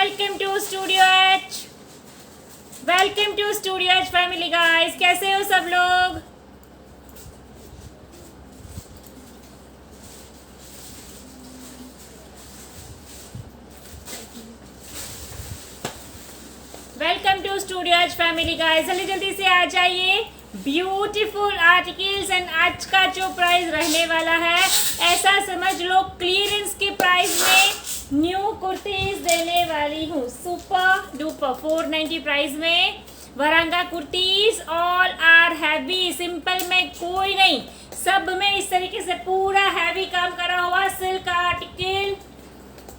Welcome to studio H. Welcome to studio H family guys, कैसे हो सब लोग? Welcome to studio H family guys, जल्दी जल्दी से आ जाइए। ब्यूटीफुल आर्टिकल्स एंड आज का जो प्राइस रहने वाला है ऐसा समझ लो क्लियरेंस के प्राइस में न्यू कुर्तीज देने वाली हूँ। सुपर डुपर 490 प्राइस में Varanga kurtis. All are heavy, simple में कोई नहीं, सब में इस तरीके से पूरा हैवी काम करा हुआ silk article.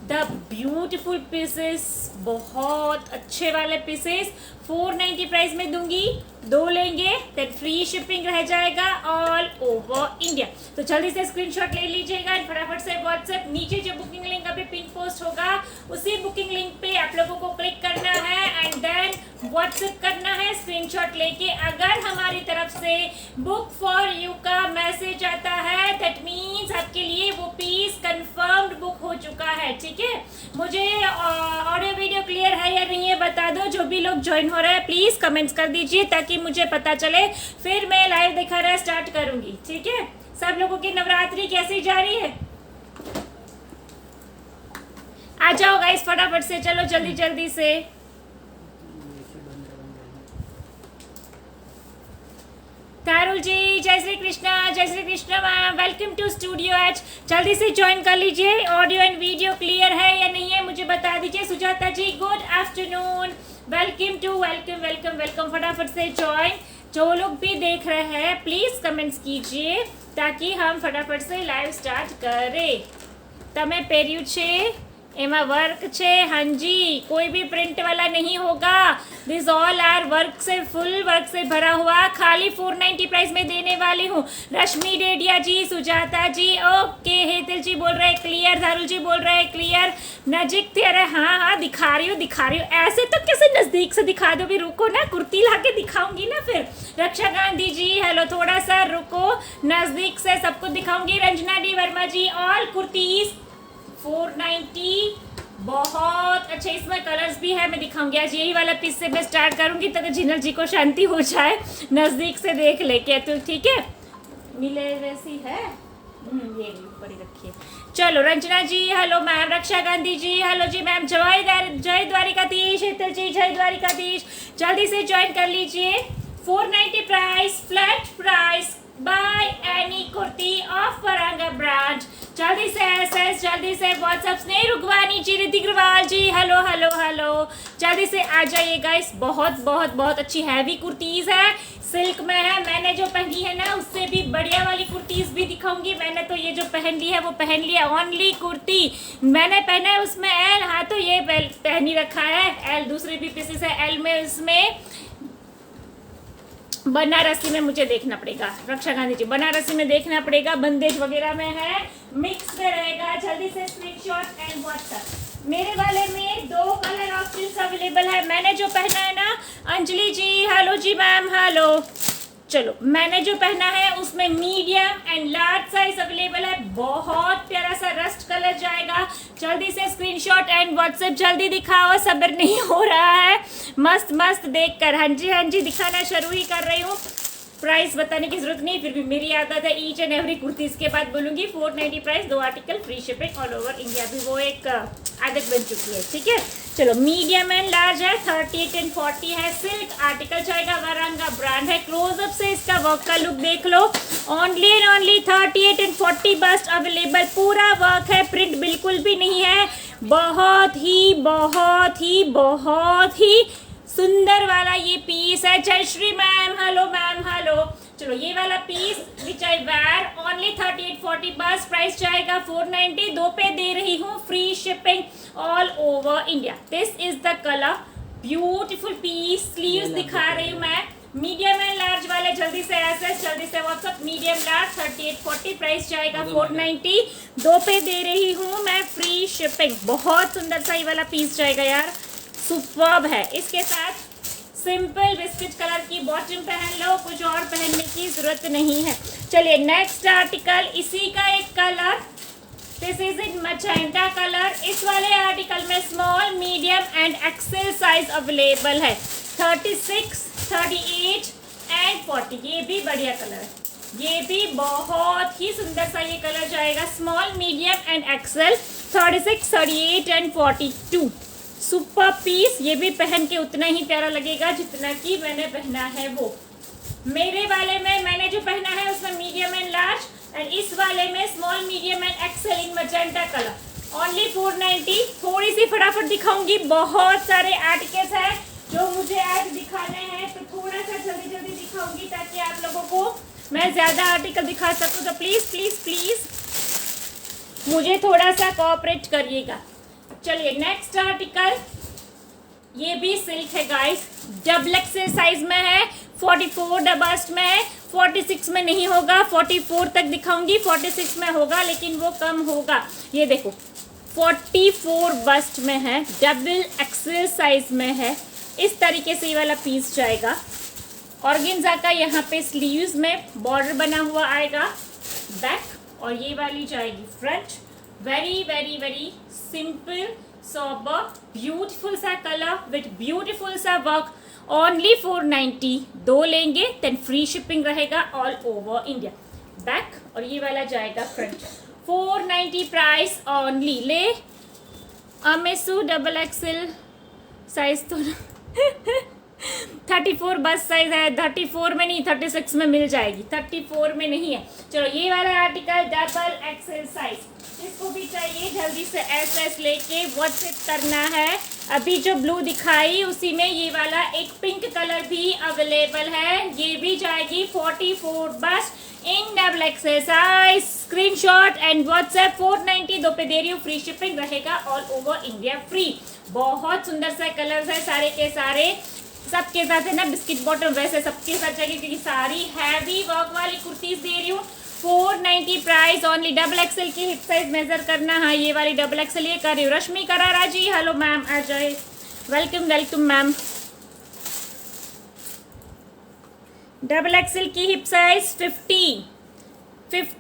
The beautiful pieces, बहुत अच्छे वाले पीसेस 490 प्राइस में दूंगी। दो लेंगे तो फ्री शिपिंग रह जाएगा ऑल ओवर इंडिया। तो जल्दी से स्क्रीनशॉट ले लीजिएगा, फटाफट से व्हाट्सएप नीचे जो बुकिंग लिंक अभी पिन पोस्ट होगा उसी बुकिंग लिंक पे आप लोगों को क्लिक करना है एंड देन व्हाट्सएप करना है स्क्रीनशॉट लेके। अगर हमारी तरफ से बुक फॉर यू का मैसेज आता है दैट मीन्स आपके लिए वो पीस कंफर्म्ड बुक हो चुका है। ठीक है, मुझे ऑडियो वीडियो क्लियर है या नहीं है बता दो। जो भी लोग ज्वाइन हो रहे हैं प्लीज कमेंट्स कर दीजिए ताकि मुझे पता चले, फिर मैं लाइव दिखाना स्टार्ट करूंगी। ठीक है, सब लोगों की नवरात्रि कैसी जा रही है? आ जाओ गाइस फटाफट से, चलो जल्दी जल्दी से। Tarul ji Jai Shri Krishna ma'am, welcome to studio H. जल्दी से ज्वाइन कर लीजिए। ऑडियो एंड वीडियो क्लियर है या नहीं है मुझे बता दीजिए। Sujata ji good afternoon, welcome to welcome. फटाफट से ज्वाइन, जो लोग भी देख रहे हैं प्लीज कमेंट्स कीजिए ताकि हम फटाफट से लाइव स्टार्ट करें। તમે પહેર્યું છે એમાં વર્ક છે? हाँ जी, कोई भी प्रिंट वाला नहीं होगा। दिस ऑल आर वर्क से, फुल वर्क से भरा हुआ, खाली 490 प्राइस में देने वाली हूँ। रश्मि डेडिया जी, सुजाता जी ओके, हेतल जी बोल रहे क्लियर, धारुल जी बोल रहे क्लियर, नजीक थे। अरे हाँ दिखा रही हूँ। ऐसे तो कैसे नजदीक से दिखा दो, भी रुको ना, कुर्ती ला के दिखाऊंगी ना फिर। रक्षा गांधी जी हेलो, थोड़ा सा रुको, नजदीक से सबको दिखाऊंगी। रंजना डी वर्मा जी, ऑल कुर्तीज 490, बहुत अच्छे, इसमें कलर्स भी है, मैं दिखाऊंगी। आज यही वाला पीस से मैं स्टार्ट करूंगी ताकि जिनल जी को शांति हो जाए, नजदीक से देख लेके। तो ठीक है, मिले वैसी है, ये ऊपर ही रखिए। चलो रंजना जी हेलो मैम, रक्षा गांधी जी हेलो जी मैम, जय द्वारिकाधीश, हेतल जी जय द्वारिकाधीश। जल्दी से ज्वाइन कर लीजिए। 490 price, flat price, buy any kurti of Varanga brand. जल्दी से एसएस, जल्दी से व्हाट्सएप, स्नेह रुगवानी जी, ऋतिक ग्रवाल जी हेलो। जल्दी से आ जाइए गाइस, बहुत अच्छी हैवी कुर्तीज है, सिल्क में है। मैंने जो पहनी है ना उससे भी बढ़िया वाली कुर्तीज भी दिखाऊंगी। मैंने तो ये जो पहन ली है वो पहन लिया, ओनली कुर्ती मैंने पहना है उसमें एल, हाँ तो ये पहन ही रखा है एल, दूसरे भी पीसेस है एल में। इसमें बनारसी में मुझे देखना पड़ेगा, रक्षा गांधी जी बनारसी में देखना पड़ेगा, बंदेज वगैरह में है, मिक्स में रहेगा। जल्दी से स्क्रीनशॉट एंड व्हाट्सएप। मेरे वाले में 2 कलर ऑप्शंस अवेलेबल है। मैंने जो पहना है ना, अंजलि जी हेलो जी मैम हेलो, चलो मैंने जो पहना है उसमें medium and large size available है। बहुत प्यारा सा रस्ट कलर जाएगा। जल्दी से स्क्रीनशॉट एंड व्हाट्सएप, जल्दी दिखाओ, सब्र नहीं हो रहा है। मस्त देखकर, हाँ जी दिखाना शुरू ही कर रही हूँ। प्राइस बताने की जरूरत नहीं, फिर भी मेरी आदत है ईच एंड एवरी कुर्ती इसके बाद बोलूंगी। 490 price, 2 article free shipping all over India, भी वो एक आदत बन चुकी है। ठीक है, चलो मीडियम एंड लार्ज है, 38 एंड 40 है, सिल्क आर्टिकल जाएगा, वरांगा ब्रांड है। क्लोजअप से इसका वर्क का लुक देख लो। Only and only 38 and 40 bust available, पूरा वर्क है, प्रिंट बिल्कुल भी नहीं है। बहुत ही सुंदर वाला ये पीस है। Jayashree ma'am hello. चलो ये वाला piece which I wear, only 38-40 बस, प्राइस जाएगा 490, 2 पे दे रही हूँ free shipping all over India. This is the colour, beautiful piece, sleeves दिखा रही हूँ मैं। मीडियम एंड लार्ज वाले जल्दी से एसएस, जल्दी से व्हाट्सएप, मीडियम लार्ज 38-40 प्राइस जाएगा 490, 2 पे दे रही हूँ मैं फ्री शिपिंग। बहुत सुंदर सा ये वाला पीस जाएगा यार, सुपर्ब है। इसके साथ सिंपल बिस्किट कलर की बॉटम पहन लो, कुछ और पहनने की जरूरत नहीं है। चलिए नेक्स्ट आर्टिकल, इसी का एक colour this is in magenta colour. इस वाले आर्टिकल में small, medium and XL size available है। 36, 38 एंड 40। ये भी बढ़िया कलर है, ये भी बहुत ही सुंदर सा ये कलर जाएगा। Small, medium and XL 36, 38 and 42। Super piece. ये भी पहन के उतना ही प्यारा लगेगा जितना कि मैंने पहना है वो। मेरे वाले में मैंने जो पहना है उसमें मीडियम एंड लार्ज, एंड इस वाले में small, medium and XL in magenta colour. Only 490। थोड़ी सी फटाफट दिखाऊंगी, बहुत सारे आर्टिकल्स हैं जो मुझे आज दिखाने हैं, तो थोड़ा सा जल्दी जल्दी दिखाऊंगी ताकि आप लोगों को मैं ज्यादा आर्टिकल दिखा सकूं। तो प्लीज प्लीज प्लीज मुझे थोड़ा सा कोऑपरेट करिएगा। चलिए नेक्स्ट आर्टिकल, ये भी सिल्क है गाइस, डबल एक्सेल साइज में है, 44 डबस्ट में है, 46 में नहीं होगा, 44 तक दिखाऊंगी, 46 में होगा लेकिन वो कम होगा। ये देखो 44 बस्ट में है, डबल एक्सेल साइज में है। इस तरीके से ये वाला पीस जाएगा। ऑर्गेन्जा का यहाँ पे स्लीव्स में बॉर्डर बना हुआ आएगा, बैक, और ये वाली जाएगी front. Very very very simple, sober, beautiful सा कलर विथ ब्यूटीफुल सा वर्क। ओनली 490। 2 लेंगे देन फ्री शिपिंग रहेगा ऑल ओवर इंडिया। बैक और ये वाला जाएगा फ्रंट। 490 price only. ले अमेसू डबल एक्सेल साइज तो 34 बस साइज है, 34 में नहीं 36 में मिल जाएगी, 34 में नहीं है। चलो ये वाला आर्टिकल डबल एक्सेल साइज, जिसको भी चाहिए जल्दी से एस लेके व्हाट्सएप करना है। अभी जो ब्लू दिखाई उसी में ये वाला एक पिंक कलर भी अवेलेबल है, ये भी जाएगी 44 बस इन double XL size. Screenshot and WhatsApp 490। 2 पे दे रही हूँ, फ्री शिपिंग रहेगा ऑल ओवर इंडिया फ्री। बहुत सुंदर सा कलर्स है सारे के सारे, सबके साथ है ना बिस्किट बॉटम, वैसे सबके साथ चाहिए क्योंकि सारी हैवी वर्क वाली कुर्तीज दे रही हूँ। 490 प्राइस ओनली। डबल एक्सेल की हिप साइज मेजर करना। हाँ ये वाली डबल एक्सेल ये कर रही हूँ। Rashmi Karara ji, hello ma'am, Ajay, welcome welcome ma'am. Double XL की हिप साइज 50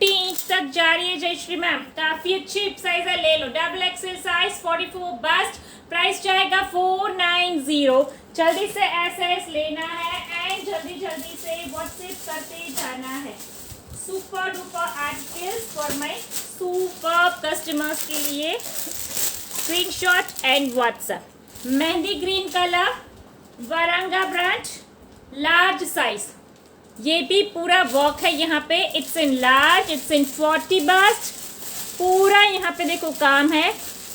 इंच तक जा रही है जयश्री मैम, काफी अच्छी हिप साइज है, ले लो। Double XL size 44 bust, price जाएगा 490। जल्दी से एस लेना है एंड जल्दी जल्दी से व्हाट्सएप करते जाना है। Super duper articles for my super customers के लिए। Screenshot and WhatsApp. Mehndi green colour, Varanga brand, large size. ये भी पूरा वर्क है यहाँ पे, it's in large, it's in 40 bust, पूरा यहाँ पे देखो काम है।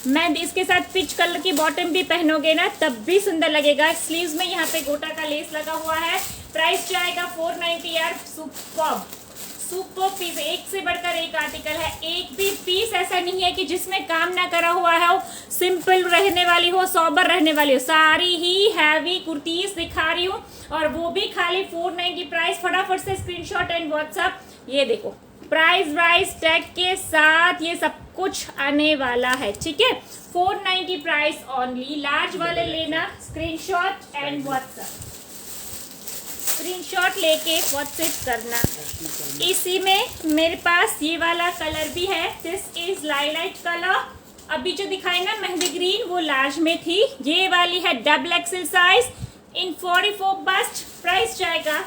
मैं इसके साथ पिच कलर की बॉटम भी पहनोगे ना तब भी सुंदर लगेगा। स्लीव्स में यहाँ पे गोटा का लेस लगा हुआ है। प्राइस जाएगा 490 यार। सुपर पीस, एक से बढ़कर एक आर्टिकल है। एक भी पीस ऐसा नहीं है कि जिसमें काम ना करा हुआ है, सिंपल रहने वाली हो, सोबर रहने वाली हो। सारी ही हैवी कुर्तीज दिखा रही हूँ और वो भी खाली 490 प्राइस। फटाफट से स्क्रीनशॉट एंड व्हाट्सएप। ये देखो प्राइस टैग के साथ ये सब कुछ आने वाला है, ठीक है। 490 प्राइस ओनली। लार्ज वाले लेना, स्क्रीनशॉट एंड व्हाट्सएप। स्क्रीनशॉट लेके व्हाट्सएप करना। इसी में मेरे पास ये वाला कलर भी है, दिस इज लाइलाइट कलर। अभी जो दिखाई ना मेहंदी ग्रीन, वो लार्ज में थी। ये वाली है double XL size in 44 bust, price जाएगा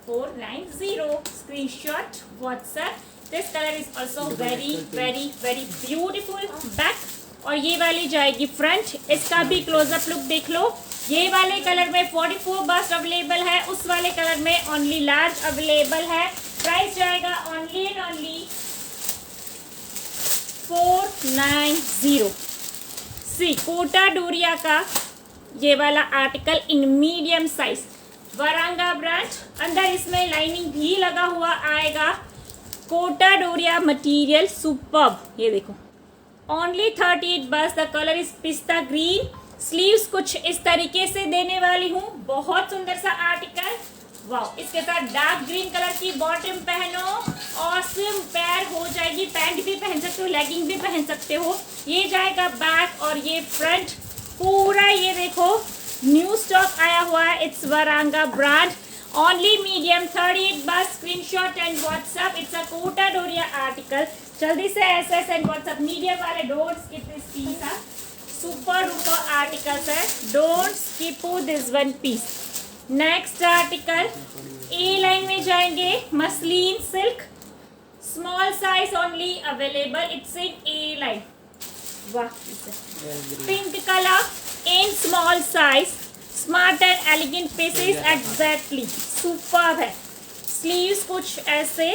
490। Screenshot WhatsApp. This colour is also very very very beautiful. Back और ये वाली जाएगी फ्रंट। इसका भी क्लोजअप लुक देख लो। ये वाले कलर में 44 बस्ट अवेलेबल है, उस वाले कलर में ओनली लार्ज अवेलेबल है। प्राइस जाएगा only and only 490। See Kota Doria का ये वाला article in medium size, Varanga brand. अंदर इसमें लाइनिंग भी लगा हुआ आएगा। Kota Doria material superb. ये देखो ओनली 38 बस। द कलर इज पिस्ता ग्रीन। स्लीव्स कुछ इस तरीके से देने वाली हूँ। बहुत सुंदर सा आर्टिकल। वाह, इसके साथ डार्क ग्रीन कलर की बॉटम पहनो, ऑसम पैर हो जाएगी। पैंट भी पहन सकते हो, लेगिंग भी पहन सकते हो। ये जाएगा बैक और ये फ्रंट। पूरा ये देखो न्यू स्टॉक आया हुआ है, it's Varanga brand. Only medium 38 बस screenshot and WhatsApp. It's a Kota Doria article. जल्दी से एसएस एंड व्हाट्सएप। मीडियम वाले don't skip this piece. Super duper articles है, don't skip this one piece. Next article A line में जाएंगे, muslin silk, small size only available. It's in A line. वाह, pink colour in small size, smart and elegant pieces exactly superb है। Sleeves कुछ ऐसे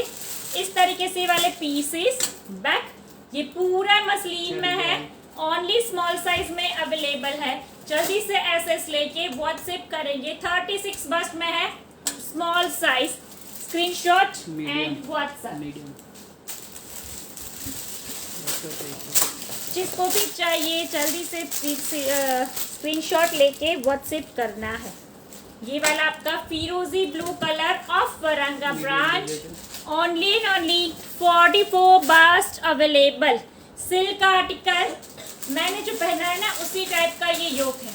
इस तरीके से वाले पीसेस, बैक ये पूरा मसलिन में है, ओनली स्मॉल साइज में अवेलेबल है। जल्दी से एसएस लेके व्हाट्सएप करेंगे। 36 बस्ट में है, small size, screenshot and WhatsApp. जिसको भी चाहिए जल्दी से स्क्रीनशॉट लेके व्हाट्सएप करना है। ये वाला आपका फिरोजी blue colour of Varanga brand, only and only 44 bust available. Silk article, मैंने जो पहना है ना उसी टाइप का ये योक है।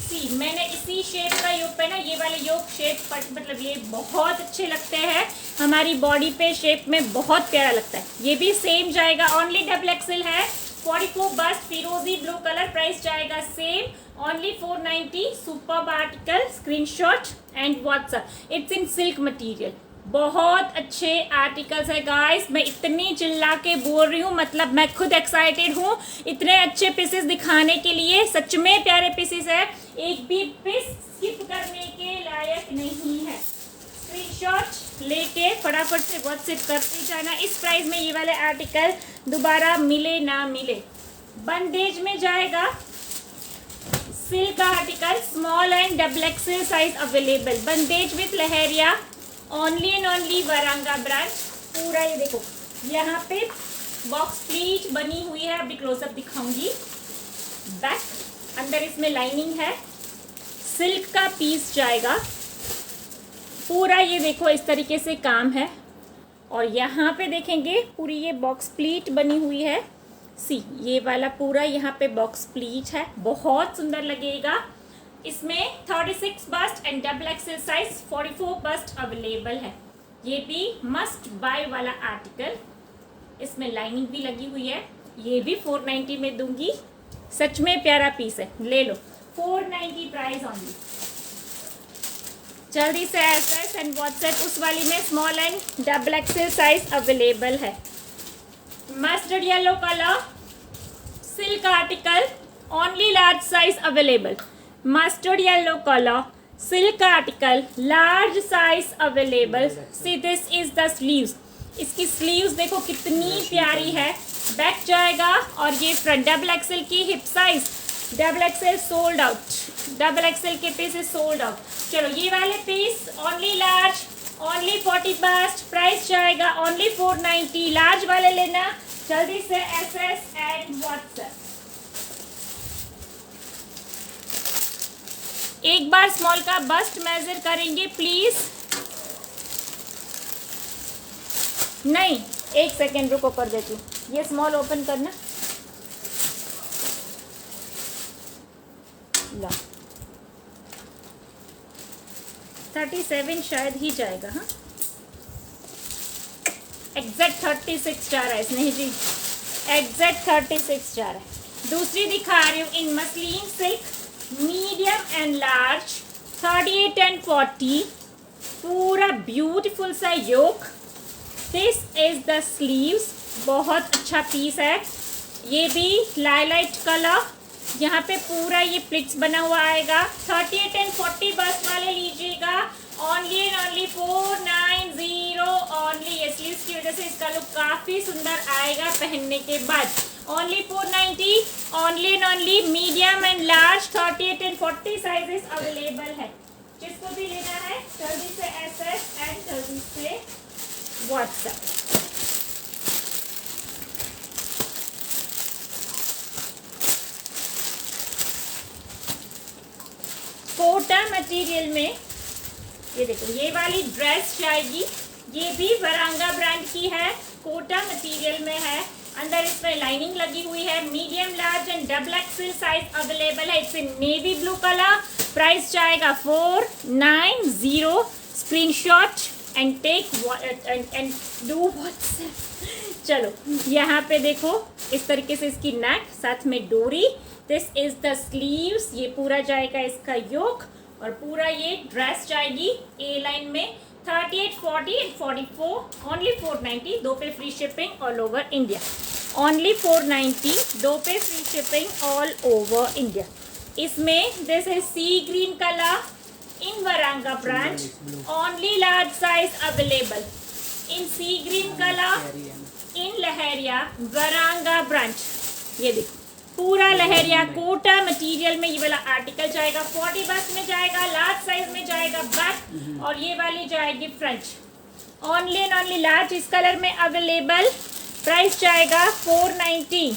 सी मैंने इसी शेप का योक पहना। ये वाले योक शेप मतलब ये बहुत अच्छे लगते हैं हमारी बॉडी पे, शेप में बहुत प्यारा लगता है। ये भी सेम जाएगा, ओनली डबल एक्सेल है, 44 बस्ट फिरोजी ब्लू कलर। प्राइस जाएगा same, only 490। Superb article, screenshot and WhatsApp. It's in silk material. बहुत अच्छे आर्टिकल्स है गाइस। मैं इतनी चिल्ला के बोल रही हूँ, मतलब मैं खुद एक्साइटेड हूँ इतने अच्छे पीसेस दिखाने के लिए। सच में प्यारे पीसेस है, एक भी पीस स्किप करने के लायक नहीं है। स्क्रीनशॉट लेके फटाफट से व्हाट्सएप करते जाना। इस प्राइस में ये वाले आर्टिकल दोबारा मिले ना मिले। बंदेज में जाएगा, silk article, small and double XL size available. Bandhej with leheriya, only and only Varanga brand. पूरा ये देखो, यहाँ पे बॉक्स प्लीट बनी हुई है, अभी क्लोजअप दिखाऊंगी। बैक, अंदर इसमें लाइनिंग है, सिल्क का पीस जाएगा पूरा। ये देखो इस तरीके से काम है, और यहाँ पे देखेंगे पूरी ये बॉक्स प्लीट बनी हुई है। सी ये वाला पूरा यहाँ पे बॉक्स प्लीट है, बहुत सुंदर लगेगा। इसमें 36 bust and double XL size, 44 bust available है। ये भी मस्ट बाय वाला आर्टिकल। इसमें लाइनिंग भी लगी हुई है। ये भी 490 में दूंगी। सच में प्यारा पीस है, ले लो, 490 प्राइस ऑनली। जल्दी से एसएस एंड व्हाट्सएप। उस वाली में small and double XL size available है। Mustard yellow colour silk article, only large size available. Mustard yellow colour silk article, large size available. See this is the sleeves. इसकी sleeves देखो कितनी प्यारी है। Back जाएगा, और ये फ्रंट डबल एक्सेल की hip size, double XL sold out, double XL के पीसेस सोल्ड आउट। चलो ये वाले piece only large, only 40 bust. Price जाएगा ओनली 490। लार्ज वाले लेना जल्दी से एसएस एंड व्हाट्सएप। एक बार स्मॉल का बस्ट मेजर करेंगे प्लीज। नहीं, एक सेकेंड रुको, कर देती हूँ। ये स्मॉल ओपन करना, ला 37 शायद ही जाएगा। हाँ, एग्जैक्ट 36 जा रहा है नहीं जी, एग्जैक्ट 36 जा रहा है। दूसरी दिखा रही हूँ in muslin silk, medium and large, 38 and 40। पूरा ब्यूटीफुल सा yoke. This is the sleeves. बहुत अच्छा पीस है। ये भी लाइलाइट कलर, यहाँ पे पूरा ये प्लिट्स बना हुआ आएगा। 38 एंड 40 बस वाले लीजिएगा, ओनली एंड ओनली 490 ओनली। ये स्लीव्स की वजह से इसका लुक काफ़ी सुंदर आएगा पहनने के बाद। Only 490, only and only medium and large, 38 and 40 sizes available है। जिसको भी लेना है जल्दी से एसएस एंड जल्दी से व्हाट्सएप। कोटा मटेरियल में ये देखो, ये वाली ड्रेस जाएगी। ये भी वरांगा ब्रांड की है, कोटा मटेरियल में है। अंदर इसमें लाइनिंग लगी हुई है। Medium large and double XL size available है। It's in navy blue colour. Price जाएगा 490। Screenshot and take and do WhatsApp. चलो यहाँ पे देखो इस तरीके से इसकी नेक, साथ में डोरी। दिस इज द स्लीव्स, ये पूरा जाएगा इसका योक, और पूरा ये ड्रेस जाएगी ए लाइन में। 38, 40 एंड 44 ओनली 490, 2 पे free shipping all over India. Only 490, 2 पे free shipping all over India. इसमें this is sea green colour in वरांगा brand, only large size available in sea green colour in leheriya Varanga brand. ये देखो पूरा लहरिया Kota material में ये वाला article जाएगा। 40 बस में जाएगा, लार्ज साइज में जाएगा बैक, और ये वाली जाएगी front. Only and only large इस कलर में अवेलेबल। प्राइस जाएगा 490।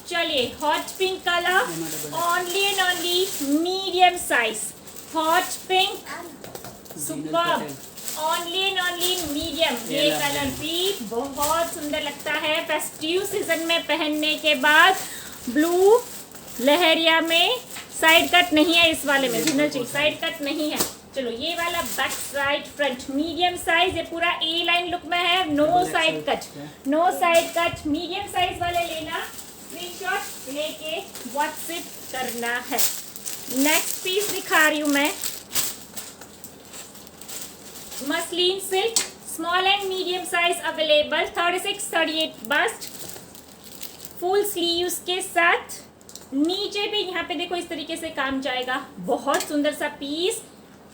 चलिए hot pink colour, only and only medium size. Hot pink superb, only and only medium. ये कलर भी बहुत सुंदर लगता है फेस्टिव सीजन में पहनने के बाद। ब्लू लहरिया में साइड कट नहीं है, इस वाले में जिनल चीज साइड कट नहीं है। चलो ये वाला back side front medium size, ये पूरा ए लाइन लुक में है, no side cut, no side cut. Medium size वाले लेना, स्क्रीनशॉट लेके व्हाट्सएप करना है। नेक्स्ट पीस दिखा रही हूं मैं, muslin silk, small and medium size available. 36, 38 bust, full sleeves के साथ। नीचे भी यहाँ पे देखो इस तरीके से काम जाएगा, बहुत सुंदर सा piece,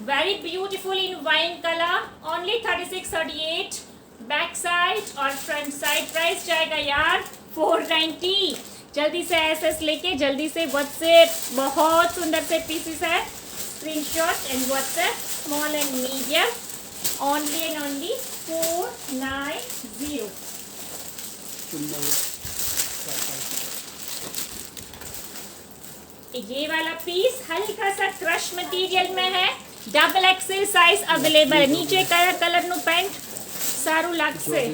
very beautiful in wine colour. Only 36, 38 back side और फ्रंट साइड। प्राइस जाएगा यार 490। जल्दी से एसएस लेके जल्दी से व्हाट्सएप, बहुत सुंदर से पीसेस है। Screenshot and WhatsApp, small and medium, only and only 490। ये वाला पीस हल्का सा क्रश मटेरियल में है, डबल एक्सेल साइज अवेलेबल है। नीचे कलर नु पैंट सारू लाग से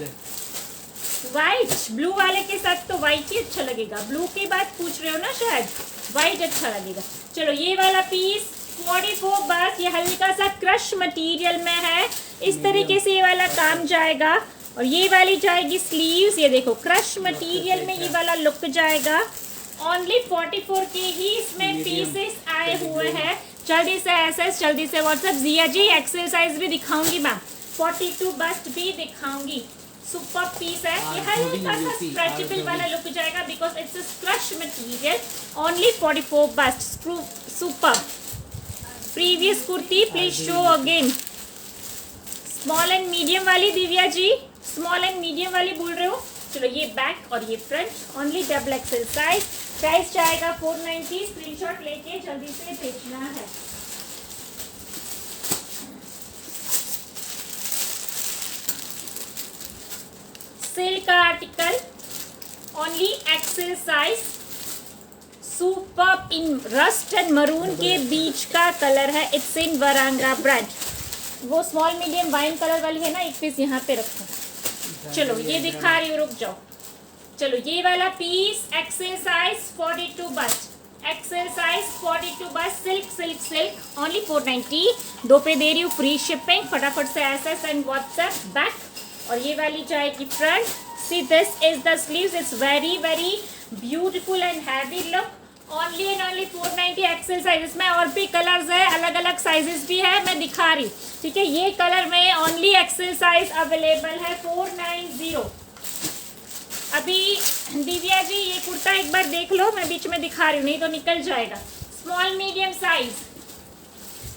व्हाइट, ब्लू वाले के साथ तो व्हाइट ही अच्छा लगेगा। ब्लू की बात पूछ रहे हो ना, शायद व्हाइट अच्छा लगेगा। चलो ये वाला पीस 44 बस, ये हल्का सा क्रश मटेरियल में है। इस तरीके से ये वाला काम जाएगा, और ये वाली जाएगी स्लीव्स। ये देखो क्रश मटेरियल में ये वाला लुक जाएगा। ओनली 44 के ही इसमें पीसेस आए हुए हैं। जल्दी से एसएस, जल्दी से व्हाट्सएप। जिया जी एक्सेल साइज भी दिखाऊंगी मैम, 42 बस्ट भी दिखाऊंगी। सुपर पीस है, ये हल्का सा स्ट्रेचेबल वाला लुक जाएगा because it's a crush material. Only 44 bust, super. Previous kurti please show again. Small and medium वाली Divya ji, small and medium वाली बोल रहे हो। चलो ये बैक और ये front, only double XL size. Price जाएगा 490। स्क्रीनशॉट लेके जल्दी से भेजना है। सिल्क का article, only XL size, super in rust and maroon के बीच का कलर है। इट्स इन वरांगा ब्रांड। वो स्मॉल मीडियम वाइन कलर वाली है ना, एक पीस यहाँ पे रखो। चलो ये दिखा रही हूँ, रुक जाओ। चलो ये वाला piece XL size 42 bust, XL size 42 bust, silk silk silk, only 490। 2 पे दे रही हूँ फ्री शिपिंग। फटाफट से एसएस एंड व्हाट्सएप बैक, और ये वाली जाएगी front. C this is the sleeves, it's very very beautiful and heavy look. Only and only 490 XL size. इसमें और भी कलर्स है, अलग अलग साइजेस भी है, मैं दिखा रही हूँ, ठीक है। ये कलर में ओनली एक्सेल साइज अवेलेबल है 490। अभी दिव्या जी ये कुर्ता एक बार देख लो, मैं बीच में दिखा रही हूँ, नहीं तो निकल जाएगा। स्मॉल मीडियम साइज,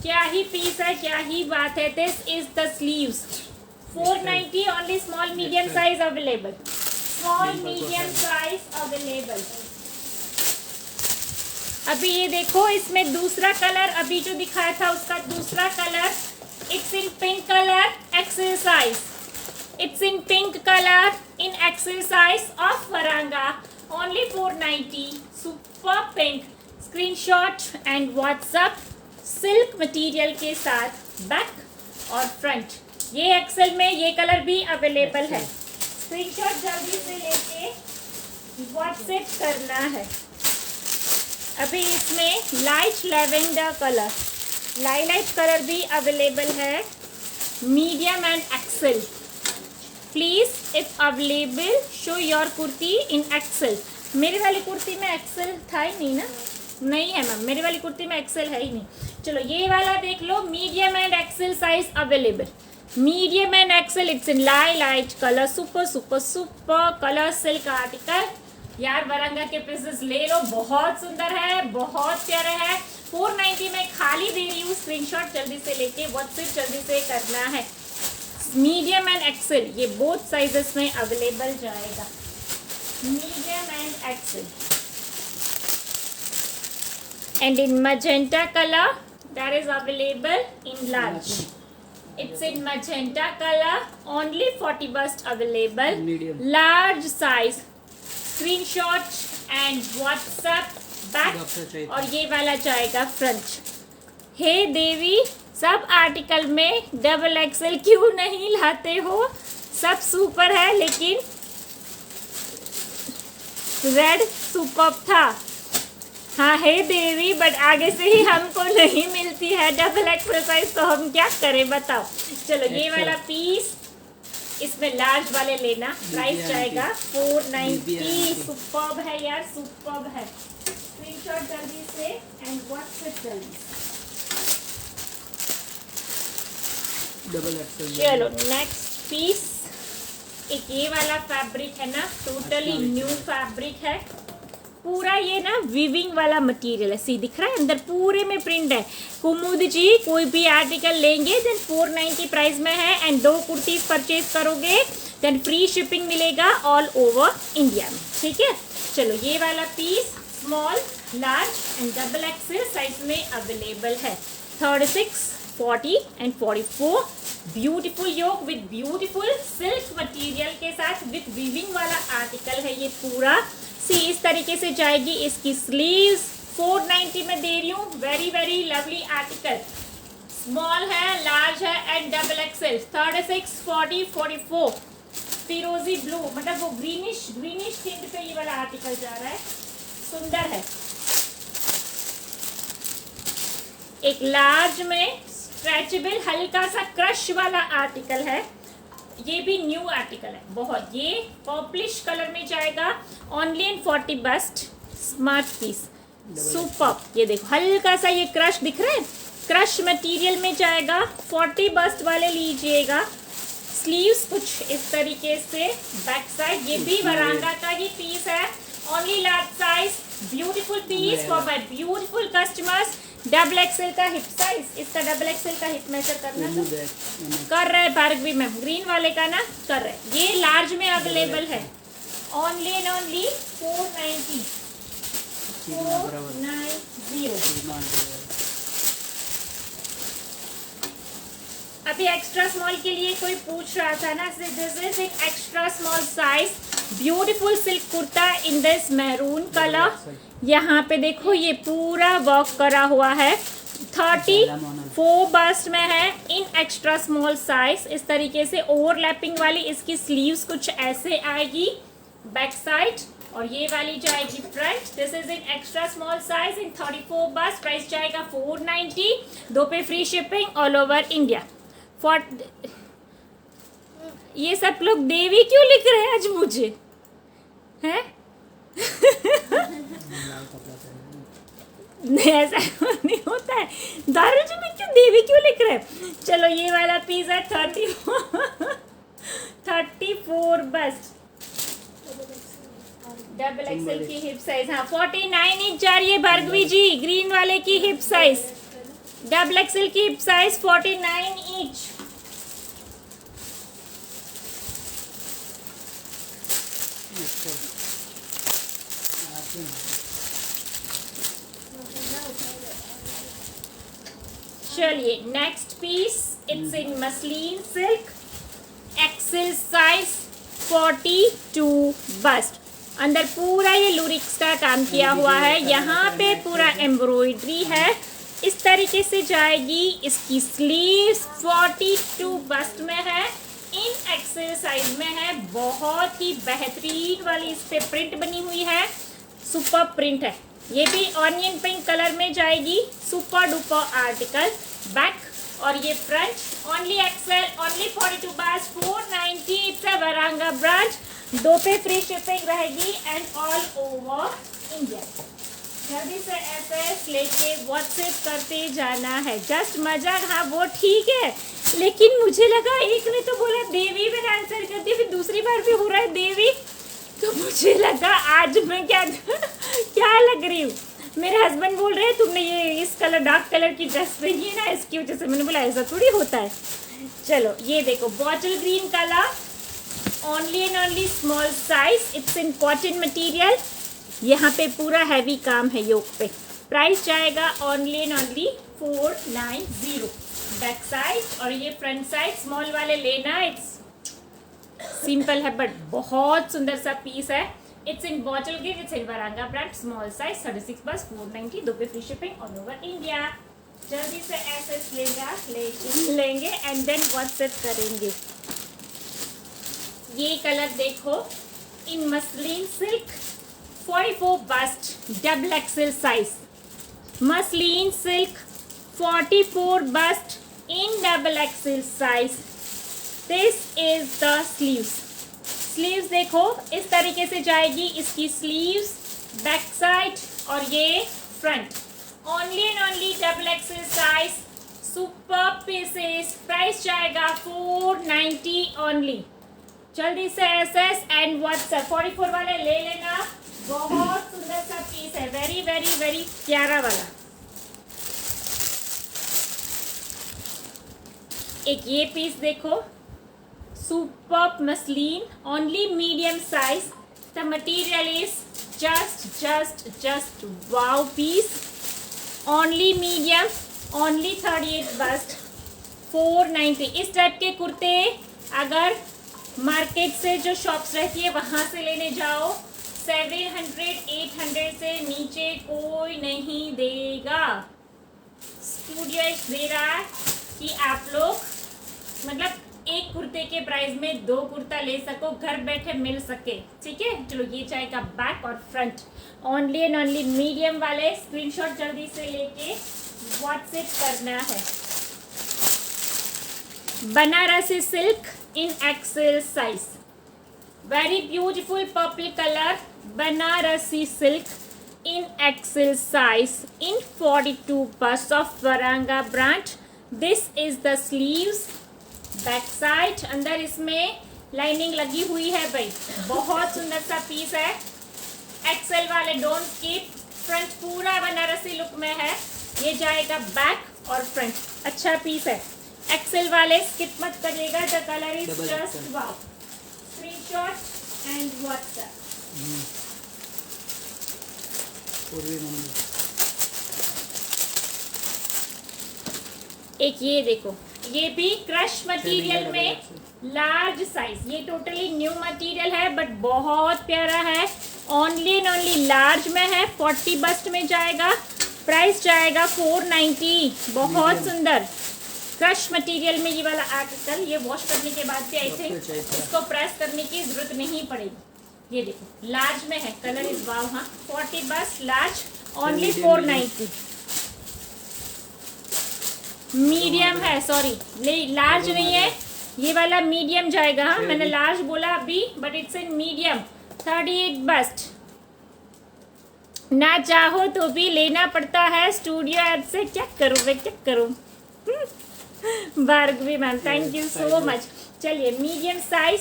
क्या ही पीस है, क्या ही बात है। This is the sleeves, 490 only. Small medium size available, small medium size available. अभी ये देखो इसमें दूसरा कलर, अभी जो दिखाया था उसका दूसरा colour, it's in pink colour, XL size. It's in pink colour in XL size of Varanga, only 490। Super pink. Screenshot and WhatsApp. Silk material के साथ बैक और फ्रंट। ये एक्सेल में ये कलर भी अवेलेबल है। स्क्रीनशॉट जल्दी से लेके व्हाट्सएप करना है। अभी इसमें लाइट लेवेंडर कलर, लाइलाइट कलर भी अवेलेबल है, medium and XL. Please if available show your kurti in XL. मेरे वाली कुर्ती में एक्सेल था ही नहीं ना, नहीं है मैम, मेरे वाली कुर्ती में एक्सेल है ही नहीं। चलो ये वाला देख लो, medium and XL size available, medium and XL, it's in light colour, super super super colour silk article. यार वरंगा के पीसेस ले लो, बहुत सुंदर है, बहुत प्यारा है। 490 में खाली दे रही हूँ, स्क्रीनशॉट जल्दी से लेके व्हाट्सएप जल्दी से करना है। मीडियम एंड एक्सेल ये बोथ साइजेस में अवेलेबल जाएगा, medium and XL. And in magenta color that is available in large. It's in magenta color, only 40 bust available, medium. Large size, screenshot and WhatsApp back। और ये वाला जाएगा front. हे देवी, sub article में double XL क्यों नहीं लाते हो? सब super है, लेकिन रेड सुपर था। हाँ हे देवी, बट आगे से ही हमको नहीं मिलती है डबल एक्सेल साइज, तो हम क्या करें बताओ। चलो ये वाला पीस, इसमें लार्ज वाले लेना, प्राइस जाएगा 490। सुपर्ब है यार, सुपर्ब है। स्क्रीनशॉट जल्दी से एंड व्हाट्सएप जल्दी। Double XL. चलो नेक्स्ट पीस, एक ये वाला फैब्रिक है ना, टोटली न्यू फैब्रिक है, पूरा ये ना वीविंग वाला मटेरियल है। सी दिख रहा है, अंदर पूरे में प्रिंट है। कुमुद जी कोई भी आर्टिकल लेंगे देन 490 प्राइस में है, एंड 2 कुर्तीज परचेज करोगे देन फ्री शिपिंग मिलेगा ऑल ओवर इंडिया में, ठीक है। चलो ये वाला piece small, large and double XL size में अवेलेबल है। 36, 40 and 44। Beautiful yoke with beautiful silk material के साथ विद वीविंग वाला आर्टिकल है ये पूरा। सी इस तरीके से जाएगी इसकी स्लीव्स, 490 में दे रही हूँ। Very very lovely article, small है, लार्ज है एंड डबल एक्सेल। 36, 40, 44। फिरोजी ब्लू, मतलब वो ग्रीनिश टिंट पे ये वाला आर्टिकल जा रहा है, सुंदर है। एक लार्ज में स्ट्रेचेबल हल्का सा क्रश वाला आर्टिकल है, ये भी न्यू आर्टिकल है बहुत। ये पर्पलिश कलर में जाएगा, only in 40 bust, smart piece, super. ये देखो हल्का सा ये क्रश दिख रहा है, क्रश मटेरियल में जाएगा। 40 बस्ट वाले लीजिएगा। स्लीव्स कुछ इस तरीके से, बैक साइड ये भी वरांगा का ही पीस है, only large size, beautiful piece for my beautiful customers. Double XL का हिप साइज, इसका डबल एक्सेल का हिप मेजर करना तो कर रहे हैं भार्गवी मैम, ग्रीन वाले का ना कर रहे हैं। ये लार्ज में अवेलेबल है, ओनली एंड ओनली 490। अभी एक्स्ट्रा स्मॉल के लिए कोई पूछ रहा था ना, दिस इज एक extra small size beautiful silk kurta in this maroon colour. यहाँ पे देखो ये पूरा वर्क करा हुआ है, 34 बस्ट में है इन एक्स्ट्रा स्मॉल साइज। इस तरीके से ओवरलैपिंग वाली इसकी स्लीव्स कुछ ऐसे आएगी बैक साइड, और ये वाली जाएगी front. This is in extra small size in 34 bust, price जाएगा 490, 2 पे free shipping all over India. ये सब लोग देवी क्यों लिख रहे हैं आज मुझे, हैं? नहीं ऐसा नहीं होता है, दारू जी में क्यों देवी क्यों लिख रहे हैं। चलो ये वाला पीस है 34 बस, डबल एक्सेल की हिप साइज। हाँ 49 इंच जा रही है भार्गवी जी, ग्रीन वाले की हिप साइज, डबल एक्सेल की हिप साइज 49 इंच। चलिए next piece, it's in muslin silk, XL size 42 bust. अंदर पूरा ये लुरिक्स का काम किया हुआ है, यहाँ पे पूरा एम्ब्रॉयडरी है, इस तरीके से जाएगी इसकी स्लीव्स। 42 बस्ट में है, इन एक्सेल साइज में है, बहुत ही बेहतरीन वाली इस पे प्रिंट बनी हुई है, सुपर प्रिंट है। ये भी ऑनियन पिंक कलर में जाएगी, सुपर डुपर आर्टिकल। बैक और ये फ्रंट ओनली एक्सेल, ओनली 42 बस 490। It's a वरांगा branch. 2 पे फ्री शिपिंग रहेगी एंड ऑल ओवर इंडिया। जल्दी से एसएस लेके व्हाट्सएप करते जाना है। जस्ट मजाक, हाँ वो ठीक है, लेकिन मुझे लगा एक ने तो बोला देवी मैंने आंसर कर दिया, फिर दूसरी बार भी हो रहा है देवी, तो मुझे लगा आज मैं क्या क्या लग रही हूँ। मेरे हस्बैंड बोल रहे हैं तुमने ये इस कलर डार्क कलर की ड्रेस पहनी है ना, इसकी वजह से। मैंने बोला ऐसा थोड़ी होता है। चलो ये देखो bottle green colour, only and only small size. It's in cotton material. यहाँ पे पूरा हैवी काम है योक पे। प्राइस जाएगा only and only 490। Back side और ये फ्रंट साइड स्मॉल वाले लेना। इट्स सिंपल है बट बहुत सुंदर सा पीस है। It's in bottle green, it's in वरांगा brand, small size 36 बस 490। 2 पे free shipping all over India. जल्दी से एसएस लेंगे एंड देन व्हाट्सएप करेंगे। ये कलर देखो in muslin silk 44 bust double XL size. Muslin silk 44 bust in double XL size. This is the sleeves. Sleeves देखो इस तरीके से जाएगी इसकी स्लीव्स, बैक साइड और ये front. Only and only double XL size, super pieces. Price जाएगा 490 only. जल्दी से एसएस एंड व्हाट्सएप 44 वाले ले लेना। बहुत सुंदर सा पीस है, वेरी वेरी वेरी प्यारा वाला। एक ये पीस देखो, super muslin, only medium size. The material is just wow piece, only medium, only 38 bust 490। इस टाइप के कुर्ते अगर मार्केट से जो शॉप्स रहती है वहां से लेने जाओ 700-800 से नीचे कोई नहीं देगा। स्टूडियो दे रहा है कि आप लोग मतलब एक कुर्ते के प्राइस में 2 कुर्ता ले सको, घर बैठे मिल सके। ठीक है, चलो ये जाएगा बैक और front. Only and only medium वाले स्क्रीनशॉट जल्दी से लेके व्हाट्सएप करना है। Banarasi silk in XL size, very beautiful purple colour. Banarasi silk in XL size in 42 bust of Varanga brand. This is the sleeves, back side. अंदर इसमें lining लगी हुई है भाई, बहुत सुंदर सा पीस है। एक्सेल वाले डोंट स्किप। फ्रंट पूरा बनारसी लुक में है। ये जाएगा बैक और फ्रंट, अच्छा पीस है। एक्सेल वाले स्किप मत करिएगा, the colour is just wow. Screenshot and WhatsApp. एक ये देखो, ये भी क्रश मटेरियल में लार्ज साइज। ये टोटली न्यू मटेरियल है बट बहुत प्यारा है। ओनली एंड ओनली लार्ज में है, 40 बस्ट में जाएगा। प्राइस जाएगा 490। बहुत सुंदर क्रश मटेरियल में ये वाला आर्टिकल। ये वॉश करने के बाद भी आई थिंक इसको प्रेस करने की जरूरत नहीं पड़ेगी। ये देखो लार्ज में है, कलर इज वाव। हाँ 40 बस्ट लार्ज, ओनली 490। मीडियम है, सॉरी लार्ज नहीं है, ये वाला मीडियम जाएगा। हाँ मैंने लार्ज बोला अभी but it's in medium. 38 bust, ना चाहो तो भी लेना पड़ता है स्टूडियो ऐप से। क्या करूँ मैं, क्या करूँ। Bhargavi ma'am thank you so much. चलिए medium size,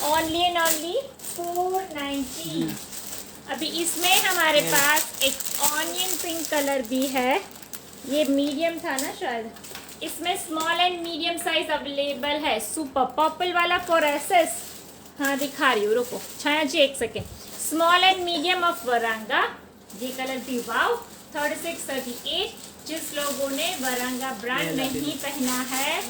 only and only 490। अभी इसमें हमारे पास एक ऑनियन पिंक कलर भी है। ये मीडियम था ना शायद, इसमें small and medium size available है। सुपर पर्पल वाला फॉर एसएस। हाँ दिखा रही हूँ, रुको छाया जी एक second. Small and medium of Varanga, ये कलर भी वाव। 36-38। जिस लोगों ने वरांगा ब्रांड नहीं पहना है,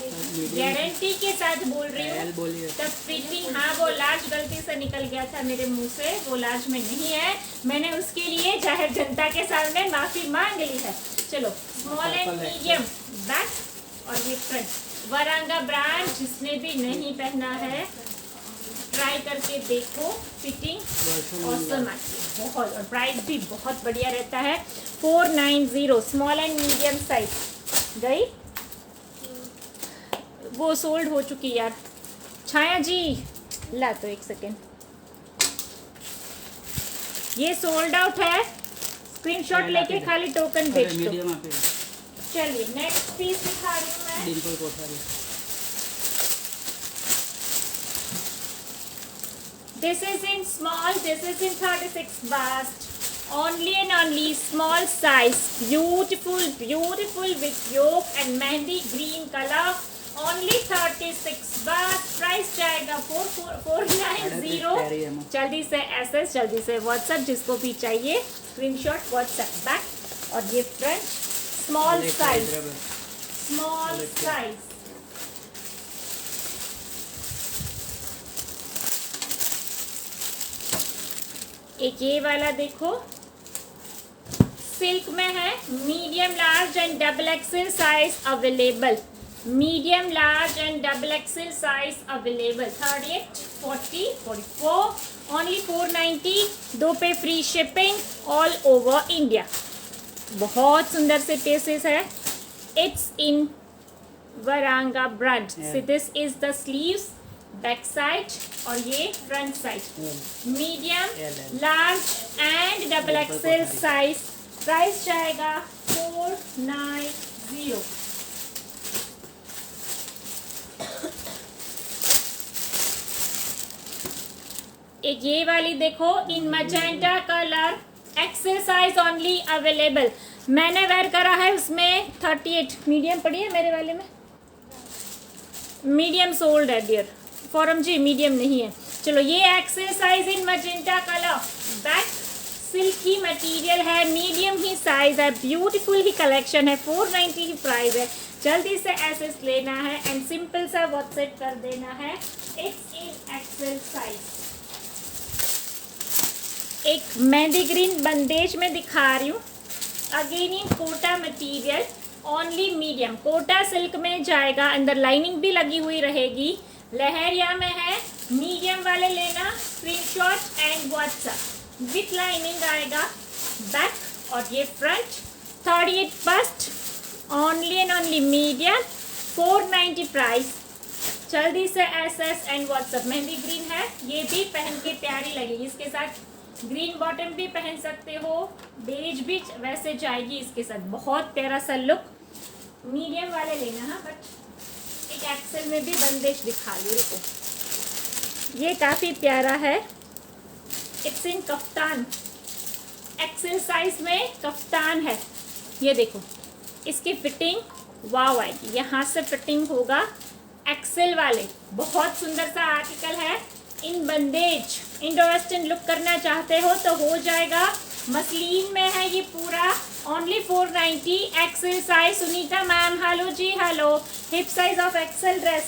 गारंटी के साथ बोल रही हूँ तब फिटिंग। हाँ वो लार्ज गलती से निकल गया था मेरे मुंह से, वो लार्ज में नहीं है। मैंने उसके लिए जाहिर जनता के सामने माफी मांग ली है। चलो स्मॉल एंड मीडियम बैक और ये फ्रंट। वरांगा ब्रांड जिसने भी नहीं पहना है ट्राई करके देखो, फिटिंग ऑसम आती है बहुत, और प्राइस भी बहुत बढ़िया रहता है। 490 स्मॉल एंड मीडियम साइज। गई वो सोल्ड हो चुकी यार। छाया जी ला तो एक सेकेंड, ये सोल्ड आउट है। स्क्रीनशॉट लेके खाली टोकन भेज दो। चलिए नेक्स्ट पीस दिखा रही हूँ मैं। Dimple Kothari. This is in small, this is in 36 bust. Only and only small size. Beautiful, beautiful with yoke and mehndi green color. Only 36 bust. Price जाएगा 490. जल्दी से SS, जल्दी से WhatsApp जिसको भी चाहिए, स्क्रीनशॉट WhatsApp बैक। और ये front small size, small size. एक ये वाला देखो, सिल्क में है, medium large and double XL size available. Medium large and double XL size available. 38, 40, 44, only 490। 2 पे free shipping all over India. बहुत सुंदर से पीसेस है। It's in वरांगा brand. So this is the sleeves, back side, और ये front side. Medium large and double XL size. Price जाएगा 490। एक ये वाली देखो, in magenta colour, XL size only available. मैंने वेयर करा है उसमें 38। मीडियम पड़ी है मेरे वाले में, मीडियम सोल्ड है डियर। फॉरम जी मीडियम नहीं है। चलो ये एक्सेल साइज इन मजेंटा कलर, बैक सिल्क ही मटेरियल है, मीडियम ही साइज है, ब्यूटीफुल ही कलेक्शन है। 490 की प्राइस है। जल्दी से एसेस लेना है एंड सिंपल सा व्हाट्सएप कर देना है। It's in XL size. एक मेहंदी ग्रीन बंदेज में दिखा रही हूँ, again in Kota material, only medium. Kota silk में जाएगा, अंदर लाइनिंग भी लगी हुई रहेगी। लहरिया में है, मीडियम वाले लेना, screenshot and WhatsApp. With lining आएगा बैक, और ये front. 38 bust, only and only medium, 490 price. जल्दी से SS and WhatsApp. Mehndi green है, ये भी पहन के प्यारी लगेगी। इसके साथ ग्रीन बॉटम भी पहन सकते हो, बेज भी वैसे जाएगी इसके साथ। बहुत प्यारा सा लुक। मीडियम वाले लेना। हाँ, बट एक एक्सेल में भी बंदेज दिखा ली। रुको, ये काफ़ी प्यारा है। It's in kaftan, Excel size में कफ्तान है। ये देखो, इसकी फिटिंग वाव आएगी। यहाँ से फिटिंग होगा एक्सेल वाले। बहुत सुंदर सा आर्टिकल है। इन बंदेज, इंडो वेस्टर्न लुक करना चाहते हो तो हो जाएगा। मसलिन में है ये पूरा, only 490। XL size. Sunita ma'am hello जी, hello. Hip size of XL dress,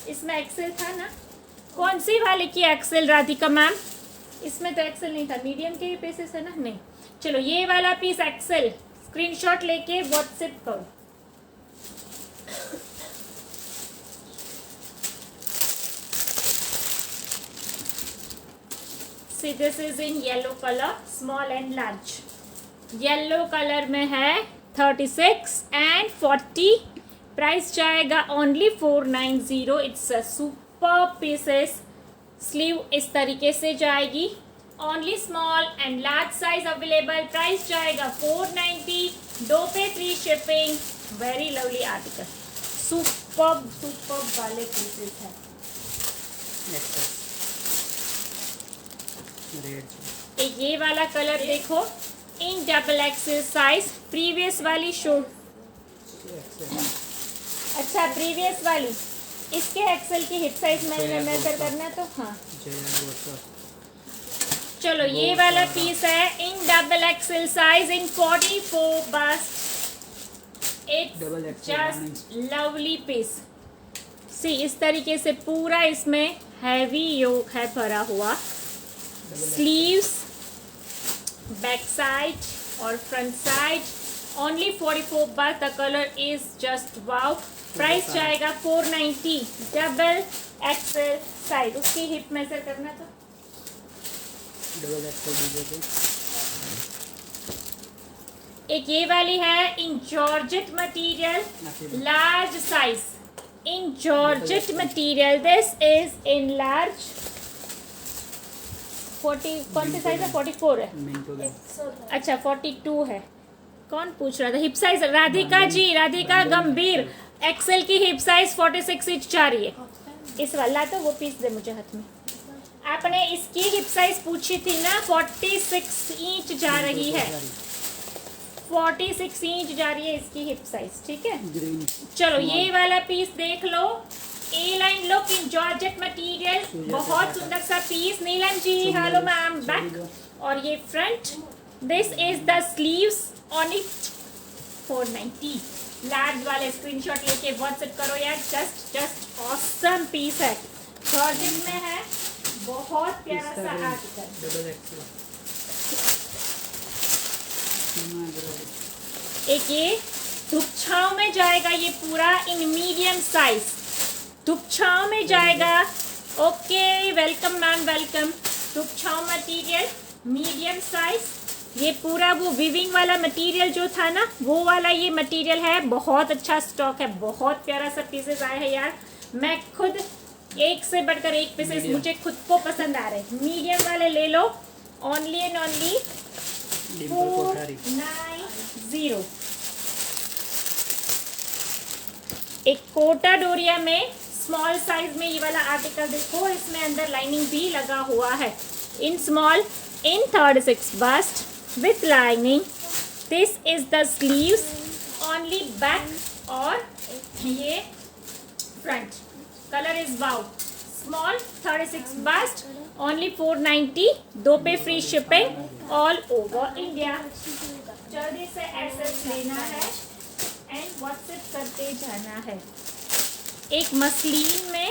इसमें एक्सेल था ना? कौन सी वाले की एक्सेल राधिका मैम? इसमें तो एक्सेल नहीं था, मीडियम के ही पीसेस है ना? नहीं। चलो ये वाला पीस एक्सेल, स्क्रीनशॉट लेके व्हाट्सएप करो। See, this is in yellow color, small and large. Yellow colour में है 36 एंड 40। प्राइस जाएगा only 490। It's a super pieces. Sleeve इस तरीके से जाएगी। Only small and large size available. Price जाएगा 490। 2 पे free shipping. Very lovely article, super वाले पीसेस है। एक ये वाला कलर देखो, इन डबल एक्सेल साइज। प्रीवियस वाली शो, अच्छा प्रीवियस वाली, इसके एक्सेल की हिप साइज मैंने मेजर करना तो हाँ। चलो ये वाला पीस है in double XL size in 44 bust. It's just lovely piece. See इस तरीके से पूरा इसमें हैवी योक है भरा हुआ। स्लीव्स, बैक साइड और front side. Only 44 but the colour is just wow. Price जाएगा 490। Double XL size. उसकी हिप मेजर करना तो डबल एक्सेल दीजिए। एक ये वाली है in georgette material large size, in georgette material this is in large 40, कौन सी साइज है? 44 है। अच्छा 42 है। कौन पूछ रहा था हिप साइज? राधिका जी, राधिका गंभीर। एक्सेल की हिप साइज 46 इंच जा रही है। इस वाला तो वो पीस दे मुझे हाथ में। आपने इसकी हिप साइज पूछी थी ना, 46 इंच जा रही है, 46 इंच जा रही है इसकी हिप साइज, ठीक है। चलो ये वाला पीस देख लो, A line look in georgette material, बहुत सुंदर सा piece. Neelam ji hello ma'am, back. और ये front, this is the sleeves on it 490। Large वाले स्क्रीनशॉट लेके व्हाट्सएप करो यार, जस्ट ऑसम पीस है, जॉर्जेट में है, बहुत प्यारा सा आर्टिकल। एक ये धूप छांव में जाएगा, ये पूरा इन मीडियम साइज धूप छांव में जाएगा। Okay welcome ma'am, welcome. धूप छांव मटीरियल मीडियम साइज, ये पूरा वो विविंग वाला मटेरियल जो था ना, वो वाला ये मटेरियल है। बहुत अच्छा स्टॉक है, बहुत प्यारा सा पीसेस आए हैं यार। मैं खुद एक से बढ़कर एक पीसेस मुझे खुद को पसंद आ रहे हैं। मीडियम वाले ले लो, ओनली एंड ओनली 490। एक कोटा डोरिया में स्मॉल साइज में ये वाला आर्टिकल देखो, इसमें अंदर लाइनिंग भी लगा हुआ है। In small in 36 bust with lining, this is the sleeves, only back और ये front, color is wow, small 36 bust, only 490, 2 पे free shipping all over India। जल्दी से एड्रेस लेना है एंड व्हाट्सएप करते जाना है। एक मसलिन में,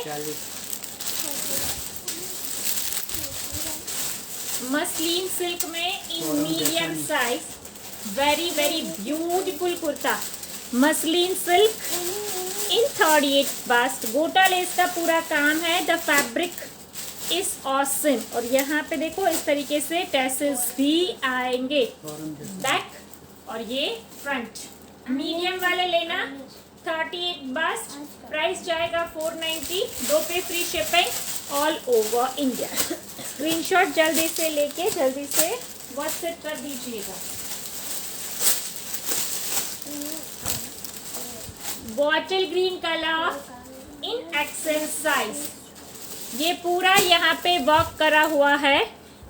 मसलिन सिल्क में in medium size, very very beautiful kurta, muslin silk in 38 bust, gota lace का पूरा काम है। The fabric is awesome. और यहाँ पे देखो इस तरीके से टैसल्स भी आएंगे, बैक और ये फ्रंट। मीडियम वाले लेना, 38 बस्ट, प्राइस जाएगा 490, 2 पे free shipping all over India. Screenshot जल्दी से लेके जल्दी से व्हाट्सएप कर दीजिएगा। Bottle green colour in XL size, ये पूरा यहाँ पे वर्क करा हुआ है,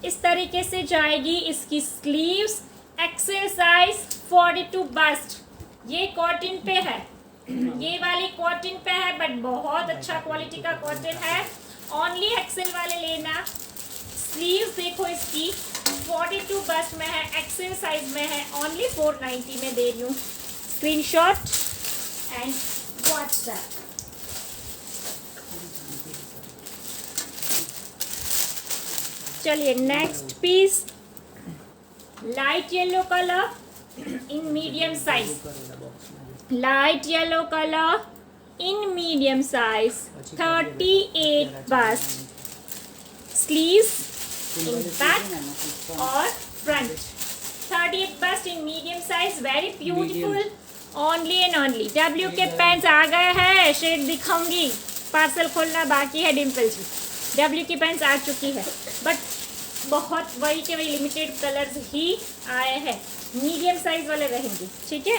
इस तरीके से जाएगी इसकी स्लीव्स। एक्सेल साइज 42 बस्ट, ये कॉटन पे है, ये वाली कॉटन पे है, बट बहुत अच्छा क्वालिटी का कॉटन है। ओनली एक्सेल वाले लेना। स्लीव्स देखो इसकी 42 बस्ट में है, एक्सेल साइज में है, ओनली 490 में दे रही हूँ। Screenshot and WhatsApp. चलिए next piece, light yellow colour in medium size, light yellow colour in medium size, 38 bust, sleeves in back और front, 38 bust in medium size, very beautiful. Only and only W के pants आ गए हैं, shade दिखाऊंगी, parcel खोलना बाकी है Dimple ji. W की पैंट्स आ चुकी है, बट बहुत वही के वही लिमिटेड कलर्स ही आए हैं, मीडियम साइज वाले रहेंगे, ठीक है।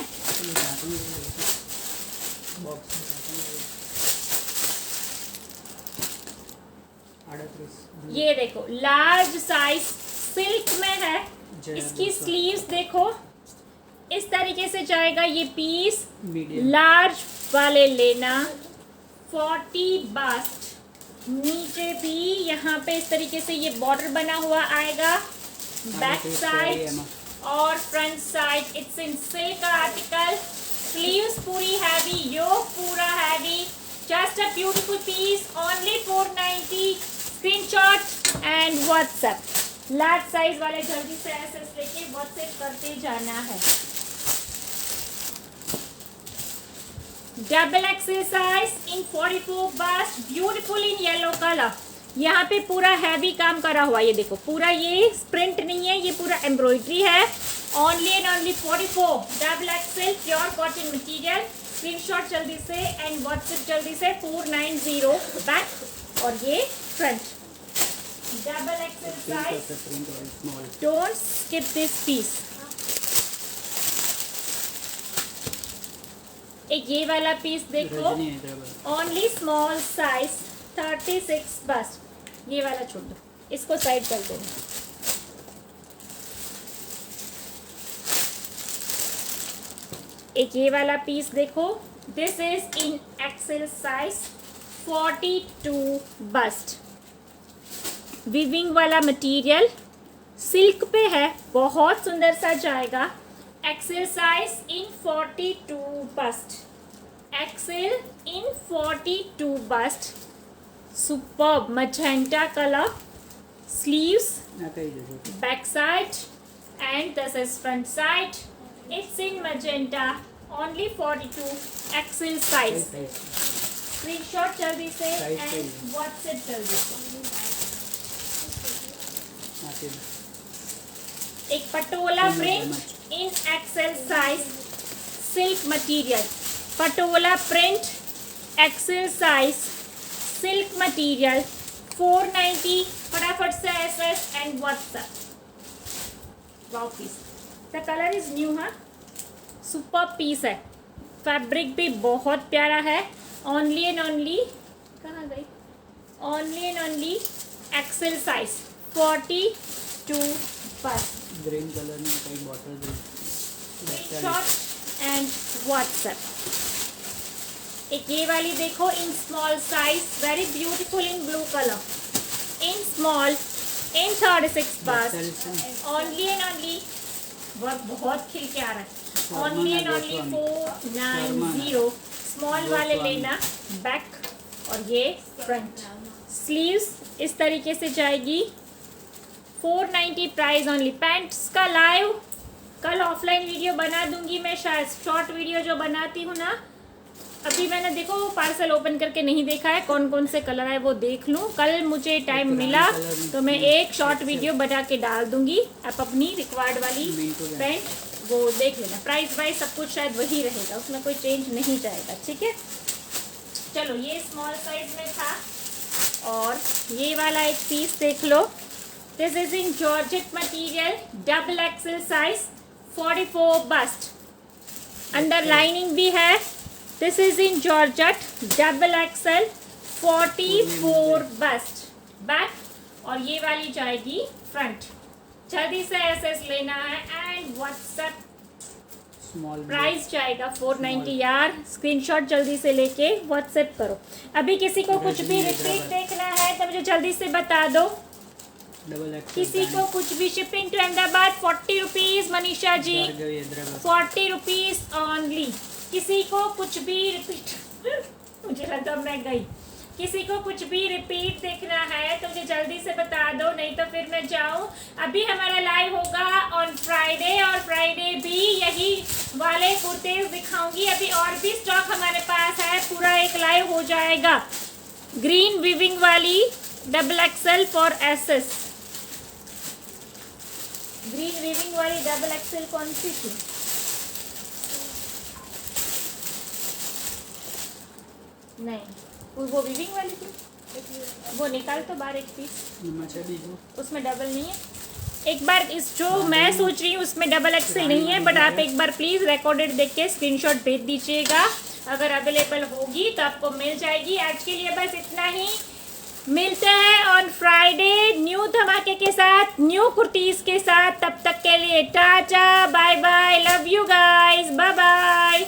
ये देखो लार्ज साइज सिल्क में है, इसकी स्लीव्स देखो इस तरीके से जाएगा ये पीस। लार्ज वाले लेना, 40 बस्ट, नीचे भी यहाँ पे इस तरीके से ये बॉर्डर बना हुआ आएगा, बैक साइड और front side. It's in silk article, sleeves पूरी हैवी, योक पूरा heavy, just a beautiful piece, only 490। Screenshot and WhatsApp. Large size वाले जल्दी से ऐसे लेके व्हाट्सएप करते जाना है। Double XL size in 44 bust, beautiful beautiful in yellow colour. यहाँ पे पूरा हैवी काम करा हुआ, ये देखो पूरा, ये प्रिंट नहीं है, ये पूरा एम्ब्रॉयडरी है। Only and only 44 double XL pure cotton material. Screenshot जल्दी से एंड व्हाट्सएप जल्दी से 490 बैक और ये front double XL size. Don't skip this piece. एक ये वाला पीस देखो, ओनली स्मॉल साइज 36 बस। ये वाला छोड़ दो, इसको साइड कर दो। एक ये वाला पीस देखो, this is in XL size 42 bust. Weaving वाला मटेरियल सिल्क पे है, बहुत सुंदर सा जाएगा। XL size in 42 bust. XL in 42 bust. Superb magenta color, sleeves, back side, and this is front side. It's in magenta, only 42 XL size. Screenshot जल्दी से and WhatsApp जल्दी से। एक patola print in XL size, silk material. Patola print XL size, silk material 490। फटाफट से SS and WhatsApp. Wow piece, the colour is new. हाँ, super piece है, fabric भी बहुत प्यारा है। ओनली एंड ओनली, कहाँ गई, only and only XL size 42 बस। ग्रीन कलर में कई बॉटल स्क्रीनशॉट एंड व्हाट्सएप। एक ये वाली देखो इन small size, very beautiful in blue colour, in small in 36 बस। ओनली एंड ओनली, वर्क बहुत खिल के आ रहा है। Only and only 490। स्मॉल वाले लेना, बैक और ये फ्रंट। स्लीव्स इस तरीके से जाएगी, 490 प्राइस ओनली। पैंट्स का लाइव कल ऑफलाइन वीडियो बना दूंगी मैं, शायद शॉर्ट वीडियो जो बनाती हूँ ना। अभी मैंने देखो पार्सल ओपन करके नहीं देखा है, कौन कौन से कलर है वो देख लूँ। कल मुझे टाइम मिला तो मैं एक शॉर्ट वीडियो बना के डाल दूंगी। आप अपनी रिक्वायर्ड वाली पैंट वो देख लेना। प्राइस वाइज सब कुछ शायद वही रहेगा, उसमें कोई चेंज नहीं जाएगा, ठीक है। चलो, ये स्मॉल साइज में था। और ये वाला एक पीस देख लो, this is in georgette material, double XL size 44 bust. Under lining भी है। This is in georgette double XL 44 bust back और ये वाली जाएगी फ्रंट। जल्दी से एसएस लेना है एंड व्हाट्सएप। प्राइस जाएगा 490 यार। स्क्रीनशॉट जल्दी से लेके व्हाट्सएप करो। अभी किसी को कुछ भी रिपीट देखना है तो मुझे जल्दी से बता दो। किसी को कुछ भी, shipping to Ahmedabad 40 rupees. Manisha ji 40 rupees only. किसी को कुछ भी रिपीट मुझे लगा मैं गई। किसी को कुछ भी रिपीट देखना है तो मुझे जल्दी से बता दो, नहीं तो फिर मैं जाऊँ। अभी हमारा लाइव होगा ऑन फ्राइडे और फ्राइडे भी यही वाले कुर्ते दिखाऊंगी। अभी और भी स्टॉक हमारे पास है, पूरा एक लाइव हो जाएगा। ग्रीन वीविंग वाली double XL for SS. Green weaving वाली डबल एक्सेल कौन सी थी? नहीं, वो वीविंग वाली थी, वो निकाल तो बाहर एक पीस। उसमें डबल नहीं है। एक बार इस जो मैं सोच रही हूँ उसमें डबल एक्सेल नहीं है, बट आप एक बार प्लीज़ रिकॉर्डेड देख के स्क्रीनशॉट भेज दीजिएगा। अगर अवेलेबल होगी तो आपको मिल जाएगी। आज के लिए बस इतना ही। मिलते हैं ऑन फ्राइडे न्यू धमाके के साथ, न्यू कुर्तीज़ के साथ। तब तक के लिए tata, bye bye, love you guys, bye bye.